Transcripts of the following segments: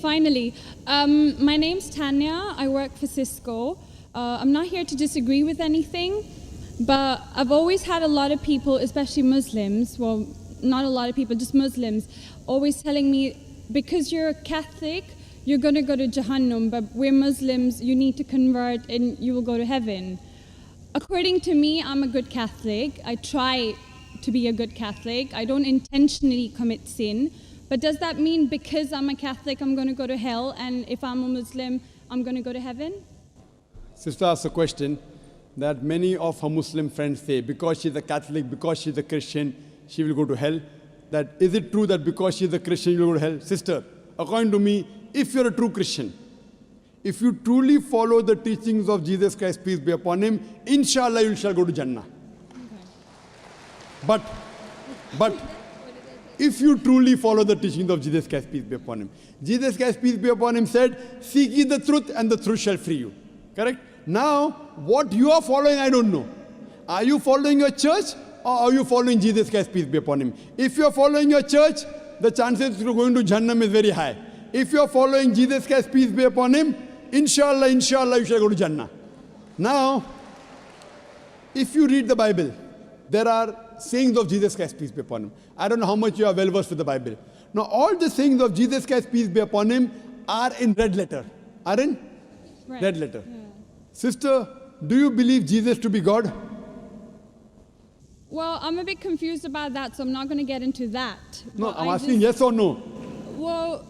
Finally, my name's Tanya. I work for Cisco. I'm not here to disagree with anything, but I've always had a lot of people, especially Muslims, well, not a lot of people, just Muslims, always telling me, because you're a Catholic, you're going to go to Jahannam, but we're Muslims, you need to convert and you will go to heaven. According to me, I'm a good Catholic. I try to be a good Catholic. I don't intentionally commit sin. But does that mean because I'm a Catholic, I'm going to go to hell, and if I'm a Muslim, I'm going to go to heaven? Sister asked a question that many of her Muslim friends say, because she's a Catholic, because she's a Christian, she will go to hell. That is it true that because she's a Christian, you will go to hell? Sister, according to me, if you're a true Christian, if you truly follow the teachings of Jesus Christ, peace be upon him, inshallah you shall go to Jannah. Okay. But if you truly follow the teachings of Jesus Christ, peace be upon him, Jesus Christ, peace be upon him, said, seek ye the truth and the truth shall free you. Correct? Now, what you are following, I don't know. Are you following your church or are you following Jesus Christ, peace be upon him? If you are following your church, the chances of going to Jannah is very high. If you are following Jesus Christ, peace be upon him, inshallah, you shall go to Jannah. Now, if you read the Bible, there are sayings of Jesus Christ, peace be upon him. I don't know how much you are well versed with the Bible. Now, all the sayings of Jesus Christ, peace be upon him, are in red letter. Are in red letter. Yeah. Sister, do you believe Jesus to be God? Well, I'm a bit confused about that, so I'm not going to get into that. No, I'm asking yes or no. Well,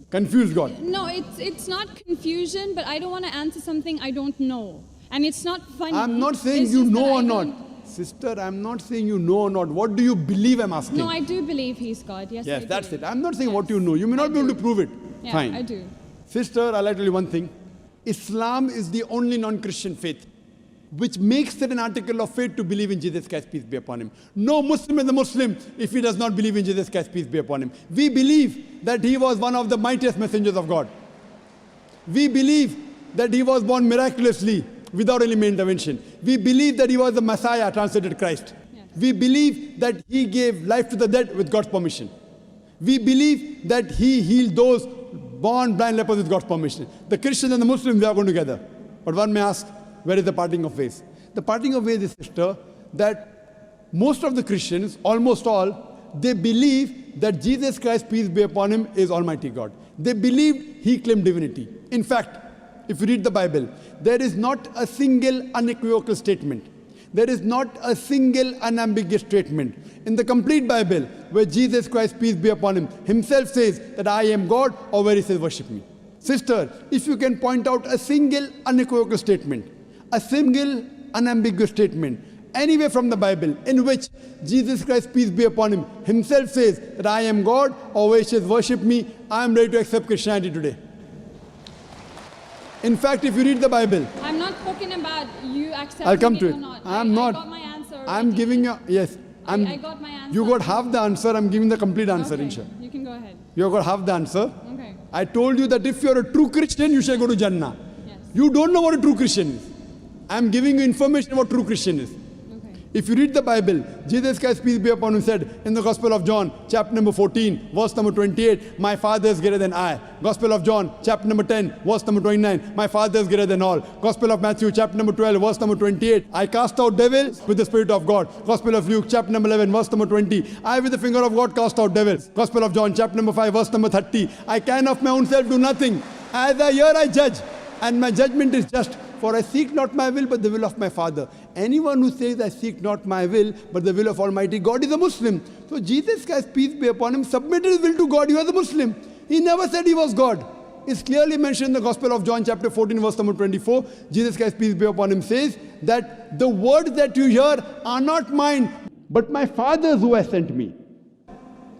confused God. No, it's not confusion, but I don't want to answer something I don't know. And it's not funny. I'm not saying you know or not. Sister, I'm not saying you know or not. What do you believe I'm asking? No, I do believe he's God. Yes, yes, that's it. I'm not saying what you know. You may not be able to prove it. Yeah, fine. I do. Sister, I'll tell you one thing. Islam is the only non-Christian faith which makes it an article of faith to believe in Jesus Christ, peace be upon him. No Muslim is a Muslim if he does not believe in Jesus Christ, peace be upon him. We believe that he was one of the mightiest messengers of God. We believe that he was born miraculously without any intervention. We believe that he was the Messiah, translated Christ. Yes. We believe that he gave life to the dead with God's permission. We believe that he healed those born blind lepers with God's permission. The Christians and the Muslims, they are going together. But one may ask, where is the parting of ways? The parting of ways is, sister, that most of the Christians, almost all, they believe that Jesus Christ, peace be upon him, is Almighty God. They believed he claimed divinity. In fact, if you read the Bible, there is not a single unequivocal statement. There is not a single unambiguous statement in the complete Bible where Jesus Christ, peace be upon him, himself says that I am God, or where he says worship me. Sister, if you can point out a single unequivocal statement, a single unambiguous statement, anywhere from the Bible in which Jesus Christ, peace be upon him, himself says that I am God, or where he says worship me, I am ready to accept Christianity today. In fact, if you read the Bible, I'm not talking about you accepting I'll come to it it. or not. I'm not. I got my answer already. I'm giving you, yes. I got my answer. You got half the answer, I'm giving the complete answer, okay, inshallah. You can go ahead. You got half the answer. Okay. I told you that if you're a true Christian, you shall go to Jannah. Yes. You don't know what a true Christian is. I'm giving you information about true Christian is. If you read the Bible, Jesus Christ, peace be upon him, said in the Gospel of John, chapter number 14, verse number 28, my Father is greater than I. Gospel of John, chapter number 10, verse number 29, my Father is greater than all. Gospel of Matthew, chapter number 12, verse number 28, I cast out devils with the Spirit of God. Gospel of Luke, chapter number 11, verse number 20, I with the finger of God cast out devils. Gospel of John, chapter number 5, verse number 30, I can of my own self do nothing. As I hear, I judge, and my judgment is just. For I seek not my will, but the will of my Father. Anyone who says, I seek not my will, but the will of Almighty God is a Muslim. So Jesus Christ, peace be upon him, submitted his will to God. He was a Muslim. He never said he was God. It's clearly mentioned in the Gospel of John, chapter 14, verse number 24. Jesus Christ, peace be upon him, says that the words that you hear are not mine, but my Father's who has sent me.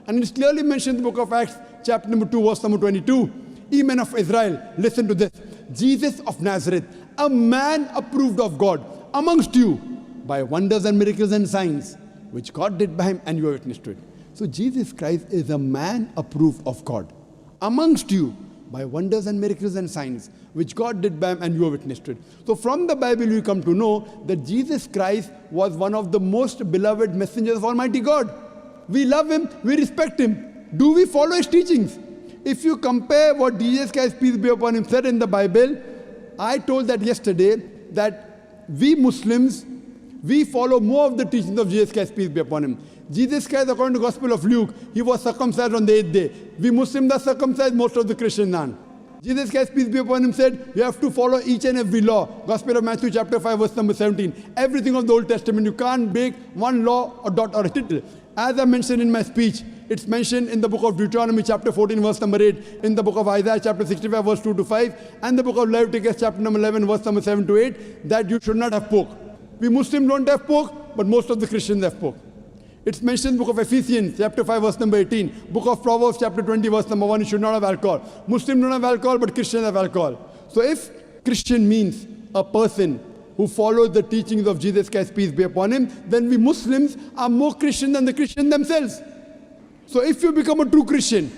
And it's clearly mentioned in the book of Acts, chapter number 2, verse number 22. Ye men of Israel, listen to this. Jesus of Nazareth, a man approved of God amongst you by wonders and miracles and signs, which God did by him, and you are witness to it. So Jesus Christ is a man approved of God amongst you by wonders and miracles and signs, which God did by him, and you are witness to it. So from the Bible you come to know that Jesus Christ was one of the most beloved messengers of Almighty God. We love him, we respect him. Do we follow his teachings? if you compare what Jesus Christ, peace be upon him, said in the Bible, I told that yesterday, that we Muslims, we follow more of the teachings of Jesus Christ, peace be upon him. Jesus Christ, according to the Gospel of Luke, he was circumcised on the 8th day. We Muslims are circumcised, most of the Christians aren't. Jesus Christ, peace be upon him, said, you have to follow each and every law. Gospel of Matthew chapter 5, verse number 17. Everything of the Old Testament, you can't break one law or dot or a tittle. As I mentioned in my speech, it's mentioned in the book of Deuteronomy chapter 14, verse number 8, in the book of Isaiah chapter 65, verse 2 to 5, and the book of Leviticus chapter number 11, verse number 7 to 8, that you should not have pork. We Muslims don't have pork, but most of the Christians have pork. It's mentioned in the book of Ephesians, chapter 5, verse number 18. Book of Proverbs, chapter 20, verse number 1, you should not have alcohol. Muslims don't have alcohol, but Christians have alcohol. So if Christian means a person who follows the teachings of Jesus Christ, peace be upon him, then we Muslims are more Christian than the Christians themselves. So if you become a true Christian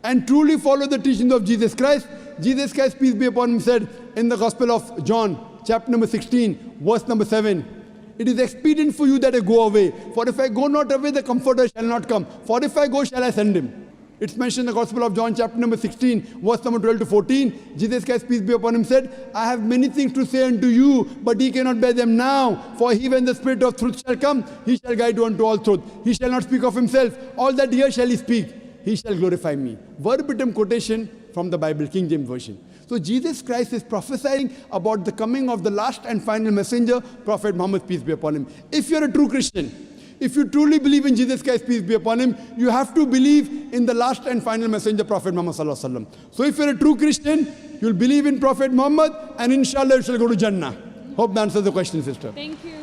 and truly follow the teachings of Jesus Christ, peace be upon him, said in the Gospel of John, chapter number 16, verse number 7, it is expedient for you that I go away. For if I go not away, the Comforter shall not come. For if I go, shall I send him. It's mentioned in the Gospel of John, chapter number 16, verse number 12 to 14. Jesus Christ, peace be upon him, said, I have many things to say unto you, but ye cannot bear them now. For he, when the Spirit of truth shall come, he shall guide you unto all truth. He shall not speak of himself. All that here shall he speak. He shall glorify me. Verbatim quotation from the Bible, King James Version. So Jesus Christ is prophesying about the coming of the last and final messenger, Prophet Muhammad, peace be upon him. If you're a true Christian, if you truly believe in Jesus Christ, peace be upon him, you have to believe in the last and final messenger, Prophet Muhammad sallallahu alaihi wasallam. So if you're a true Christian, you'll believe in Prophet Muhammad, and inshallah you shall go to Jannah. Hope that answers the question, sister. Thank you.